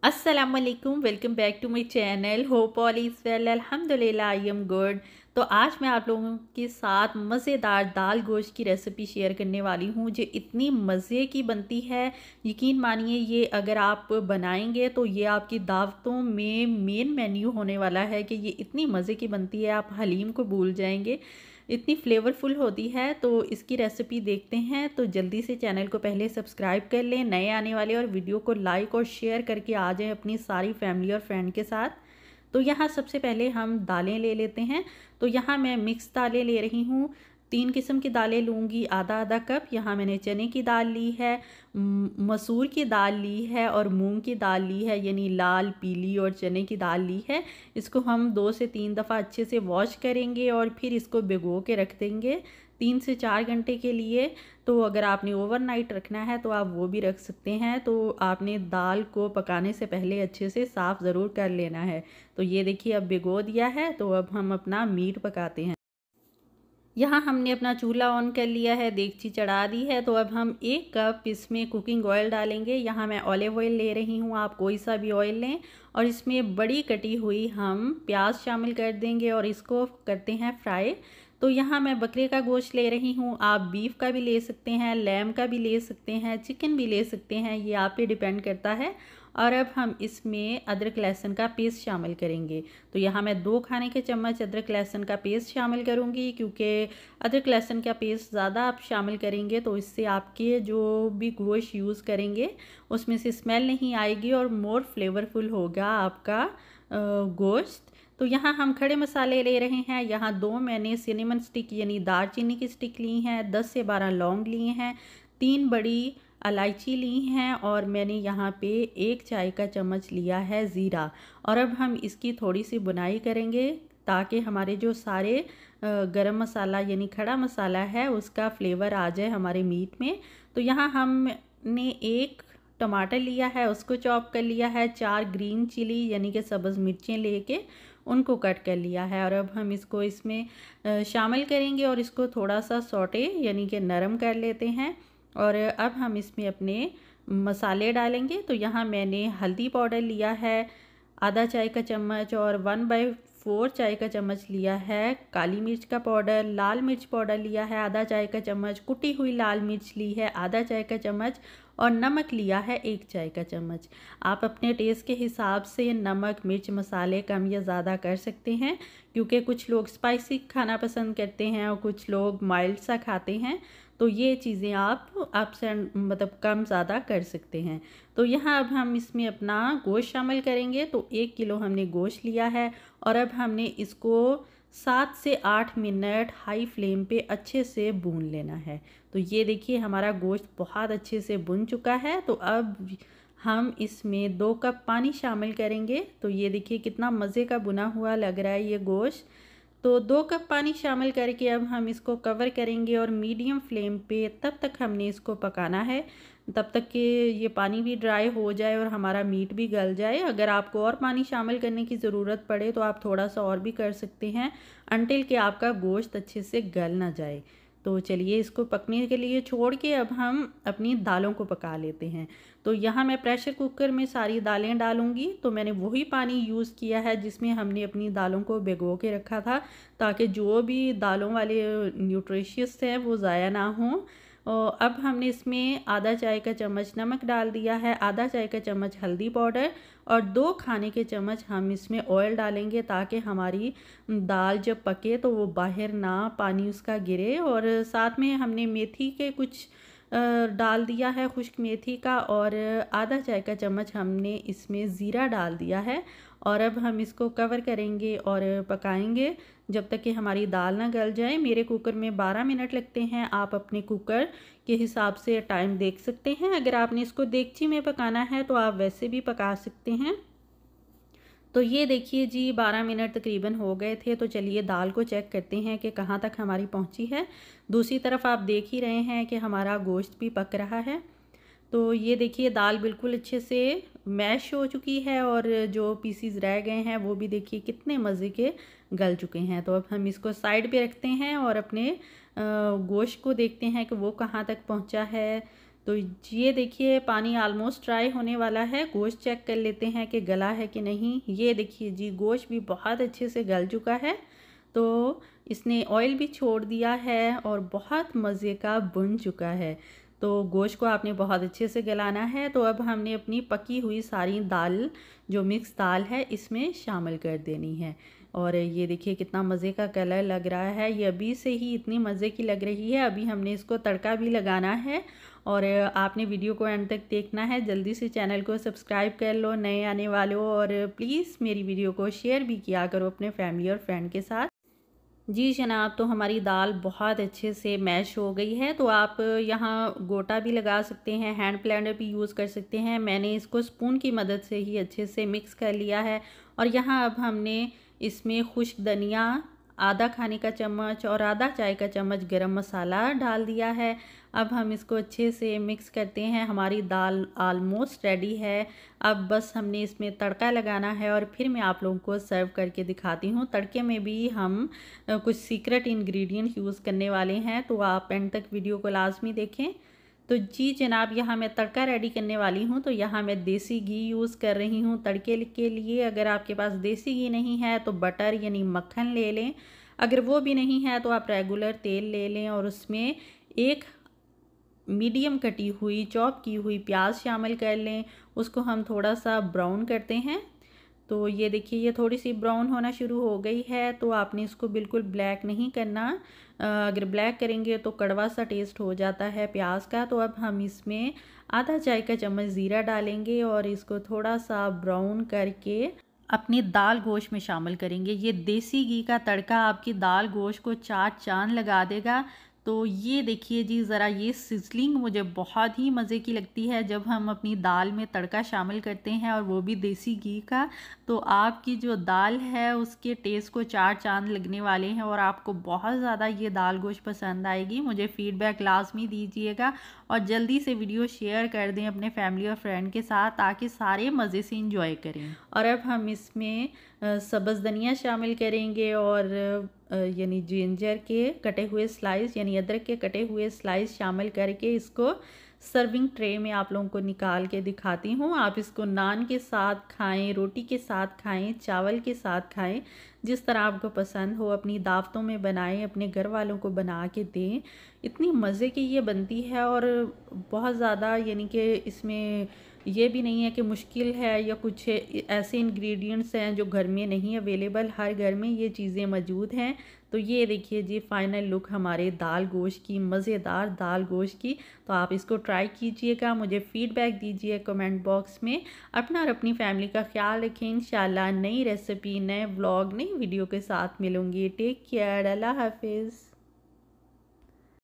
अस्सलामुअलैकुम, welcome back to my channel. Hope all is well. अल्हम्दुलिल्लाह I am good. तो आज मैं आप लोगों के साथ मज़ेदार दाल गोश्त की रेसिपी शेयर करने वाली हूँ जो इतनी मज़े की बनती है। यकीन मानिए ये अगर आप बनाएंगे तो ये आपकी दावतों में मेन मेन्यू होने वाला है कि ये इतनी मज़े की बनती है, आप हलीम को भूल जाएंगे, इतनी फ्लेवरफुल होती है। तो इसकी रेसिपी देखते हैं। तो जल्दी से चैनल को पहले सब्सक्राइब कर लें नए आने वाले, और वीडियो को लाइक और शेयर करके आ जाएं अपनी सारी फैमिली और फ्रेंड के साथ। तो यहाँ सबसे पहले हम दालें ले लेते हैं। तो यहाँ मैं मिक्स दालें ले रही हूँ, 3 किस्म की दालें लूँगी, आधा आधा कप। यहाँ मैंने चने की दाल ली है, मसूर की दाल ली है और मूंग की दाल ली है, यानी लाल, पीली और चने की दाल ली है। इसको हम 2 से 3 दफ़ा अच्छे से वॉश करेंगे और फिर इसको भिगो के रख देंगे 3 से 4 घंटे के लिए। तो अगर आपने ओवरनाइट रखना है तो आप वो भी रख सकते हैं। तो आपने दाल को पकाने से पहले अच्छे से साफ़ ज़रूर कर लेना है। तो ये देखिए अब भिगो दिया है। तो अब हम अपना मीट पकाते हैं। यहाँ हमने अपना चूल्हा ऑन कर लिया है, देगची चढ़ा दी है। तो अब हम 1 कप इसमें कुकिंग ऑयल डालेंगे। यहाँ मैं ऑलिव ऑयल ले रही हूँ, आप कोई सा भी ऑयल लें। और इसमें बड़ी कटी हुई हम प्याज शामिल कर देंगे और इसको करते हैं फ्राई। तो यहाँ मैं बकरे का गोश्त ले रही हूँ, आप बीफ का भी ले सकते हैं, लैम का भी ले सकते हैं, चिकन भी ले सकते हैं, ये आप पे डिपेंड करता है। और अब हम इसमें अदरक लहसुन का पेस्ट शामिल करेंगे। तो यहाँ मैं 2 खाने के चम्मच अदरक लहसुन का पेस्ट शामिल करूँगी, क्योंकि अदरक लहसुन का पेस्ट ज़्यादा आप शामिल करेंगे तो इससे आपके जो भी गोश्त यूज़ करेंगे उसमें से स्मेल नहीं आएगी और मोर फ्लेवरफुल होगा आपका गोश्त। तो यहाँ हम खड़े मसाले ले रहे हैं। यहाँ 2 मैंने सिनेमन स्टिक यानी दालचीनी की स्टिक ली हैं, 10 से 12 लौंग लिए हैं, 3 बड़ी इलायची ली हैं और मैंने यहाँ पे 1 चाय का चम्मच लिया है ज़ीरा। और अब हम इसकी थोड़ी सी बुनाई करेंगे ताकि हमारे जो सारे गरम मसाला यानी खड़ा मसाला है उसका फ्लेवर आ जाए हमारे मीट में। तो यहाँ हमने 1 टमाटर लिया है, उसको चॉप कर लिया है, 4 ग्रीन चिली यानी कि सब्ज़ मिर्चें लेके उनको कट कर लिया है। और अब हम इसको इसमें शामिल करेंगे और इसको थोड़ा सा सौटे यानी कि नरम कर लेते हैं। और अब हम इसमें अपने मसाले डालेंगे। तो यहाँ मैंने हल्दी पाउडर लिया है आधा चाय का चम्मच और 1/4 चाय का चम्मच लिया है काली मिर्च का पाउडर, लाल मिर्च पाउडर लिया है आधा चाय का चम्मच, कुटी हुई लाल मिर्च ली है आधा चाय का चम्मच और नमक लिया है 1 चाय का चम्मच। आप अपने टेस्ट के हिसाब से नमक मिर्च मसाले कम या ज़्यादा कर सकते हैं, क्योंकि कुछ लोग स्पाइसी खाना पसंद करते हैं और कुछ लोग माइल्ड सा खाते हैं। तो ये चीज़ें आप मतलब कम ज़्यादा कर सकते हैं। तो यहाँ अब हम इसमें अपना गोश्त शामिल करेंगे। तो 1 किलो हमने गोश्त लिया है और अब हमने इसको 7 से 8 मिनट हाई फ्लेम पे अच्छे से भून लेना है। तो ये देखिए हमारा गोश्त बहुत अच्छे से भुन चुका है। तो अब हम इसमें 2 कप पानी शामिल करेंगे। तो ये देखिए कितना मज़े का भुना हुआ लग रहा है ये गोश्त। तो 2 कप पानी शामिल करके अब हम इसको कवर करेंगे और मीडियम फ्लेम पे तब तक हमने इसको पकाना है, तब तक कि ये पानी भी ड्राई हो जाए और हमारा मीट भी गल जाए। अगर आपको और पानी शामिल करने की ज़रूरत पड़े तो आप थोड़ा सा और भी कर सकते हैं, अनटिल कि आपका गोश्त अच्छे से गल ना जाए। तो चलिए इसको पकने के लिए छोड़ के अब हम अपनी दालों को पका लेते हैं। तो यहाँ मैं प्रेशर कुकर में सारी दालें डालूँगी। तो मैंने वही पानी यूज़ किया है जिसमें हमने अपनी दालों को भिगो के रखा था, ताकि जो भी दालों वाले न्यूट्रिशियस हैं वो ज़ाया ना हों। और अब हमने इसमें आधा चाय का चम्मच नमक डाल दिया है, आधा चाय का चम्मच हल्दी पाउडर और 2 खाने के चम्मच हम इसमें ऑयल डालेंगे, ताकि हमारी दाल जब पके तो वो बाहर ना पानी उसका गिरे। और साथ में हमने मेथी के कुछ डाल दिया है, खुश्क मेथी का, और आधा चाय का चम्मच हमने इसमें ज़ीरा डाल दिया है। और अब हम इसको कवर करेंगे और पकाएंगे जब तक कि हमारी दाल ना गल जाए। मेरे कुकर में 12 मिनट लगते हैं, आप अपने कुकर के हिसाब से टाइम देख सकते हैं। अगर आपने इसको देगची में पकाना है तो आप वैसे भी पका सकते हैं। तो ये देखिए जी 12 मिनट तकरीबन हो गए थे। तो चलिए दाल को चेक करते हैं कि कहाँ तक हमारी पहुँची है। दूसरी तरफ आप देख ही रहे हैं कि हमारा गोश्त भी पक रहा है। तो ये देखिए दाल बिल्कुल अच्छे से मैश हो चुकी है और जो पीसीज रह गए हैं वो भी देखिए कितने मज़े के गल चुके हैं। तो अब हम इसको साइड पे रखते हैं और अपने गोश्त को देखते हैं कि वो कहाँ तक पहुँचा है। तो ये देखिए पानी ऑलमोस्ट ड्राई होने वाला है। गोश्त चेक कर लेते हैं कि गला है कि नहीं। ये देखिए जी गोश्त भी बहुत अच्छे से गल चुका है। तो इसने ऑयल भी छोड़ दिया है और बहुत मज़े का भुन चुका है। तो गोश्त को आपने बहुत अच्छे से गलाना है। तो अब हमने अपनी पकी हुई सारी दाल, जो मिक्स दाल है, इसमें शामिल कर देनी है। और ये देखिए कितना मज़े का कलर लग रहा है। ये अभी से ही इतनी मज़े की लग रही है। अभी हमने इसको तड़का भी लगाना है और आपने वीडियो को एंड तक देखना है। जल्दी से चैनल को सब्सक्राइब कर लो नए आने वालों, और प्लीज़ मेरी वीडियो को शेयर भी किया करो अपने फैमिली और फ्रेंड के साथ। जी जनाब, तो हमारी दाल बहुत अच्छे से मैश हो गई है। तो आप यहाँ गोटा भी लगा सकते हैं, हैंड ब्लेंडर भी यूज़ कर सकते हैं। मैंने इसको स्पून की मदद से ही अच्छे से मिक्स कर लिया है। और यहाँ अब हमने इसमें खुश्क धनिया आधा खाने का चम्मच और आधा चाय का चम्मच गरम मसाला डाल दिया है। अब हम इसको अच्छे से मिक्स करते हैं। हमारी दाल ऑलमोस्ट रेडी है। अब बस हमने इसमें तड़का लगाना है और फिर मैं आप लोगों को सर्व करके दिखाती हूँ। तड़के में भी हम कुछ सीक्रेट इंग्रेडिएंट यूज़ करने वाले हैं, तो आप एंड तक वीडियो को लाजमी देखें। तो जी जनाब, यहाँ मैं तड़का रेडी करने वाली हूँ। तो यहाँ मैं देसी घी यूज़ कर रही हूँ तड़के के लिए। अगर आपके पास देसी घी नहीं है तो बटर यानी मक्खन ले लें। अगर वो भी नहीं है तो आप रेगुलर तेल ले लें और उसमें एक मीडियम कटी हुई चॉप की हुई प्याज शामिल कर लें। उसको हम थोड़ा सा ब्राउन करते हैं। तो ये देखिए ये थोड़ी सी ब्राउन होना शुरू हो गई है। तो आपने इसको बिल्कुल ब्लैक नहीं करना। अगर ब्लैक करेंगे तो कड़वा सा टेस्ट हो जाता है प्याज का। तो अब हम इसमें आधा चाय का चम्मच ज़ीरा डालेंगे और इसको थोड़ा सा ब्राउन करके अपनी दाल गोश्त में शामिल करेंगे। ये देसी घी का तड़का आपकी दाल गोश्त को चार चांद लगा देगा। तो ये देखिए जी ज़रा ये सिजलिंग मुझे बहुत ही मज़े की लगती है जब हम अपनी दाल में तड़का शामिल करते हैं, और वो भी देसी घी का। तो आपकी जो दाल है उसके टेस्ट को चार चांद लगने वाले हैं और आपको बहुत ज़्यादा ये दाल गोश्त पसंद आएगी। मुझे फ़ीडबैक लाजमी दीजिएगा और जल्दी से वीडियो शेयर कर दें अपने फैमिली और फ्रेंड के साथ, ताकि सारे मज़े से इंजॉय करें। और अब हम इसमें सब्ज़ धनिया शामिल करेंगे और यानी जिंजर के कटे हुए स्लाइस, यानी अदरक के कटे हुए स्लाइस शामिल करके इसको सर्विंग ट्रे में आप लोगों को निकाल के दिखाती हूँ। आप इसको नान के साथ खाएं, रोटी के साथ खाएं, चावल के साथ खाएं, जिस तरह आपको पसंद हो। अपनी दावतों में बनाएं, अपने घर वालों को बना के दें। इतनी मज़े की ये बनती है और बहुत ज़्यादा यानी कि इसमें ये भी नहीं है कि मुश्किल है या कुछ ऐसे इंग्रेडिएंट्स हैं जो घर में नहीं अवेलेबल। हर घर में ये चीज़ें मौजूद हैं। तो ये देखिए जी फाइनल लुक हमारे दाल गोश्त की, मज़ेदार दाल गोश्त की। तो आप इसको ट्राई कीजिएगा, मुझे फ़ीडबैक दीजिए कमेंट बॉक्स में। अपना और अपनी फैमिली का ख्याल रखें। इंशाल्लाह नई रेसिपी, नए व्लॉग, नई वीडियो के साथ मिलूँगी। टेक केयर, अल्लाह हाफिज़।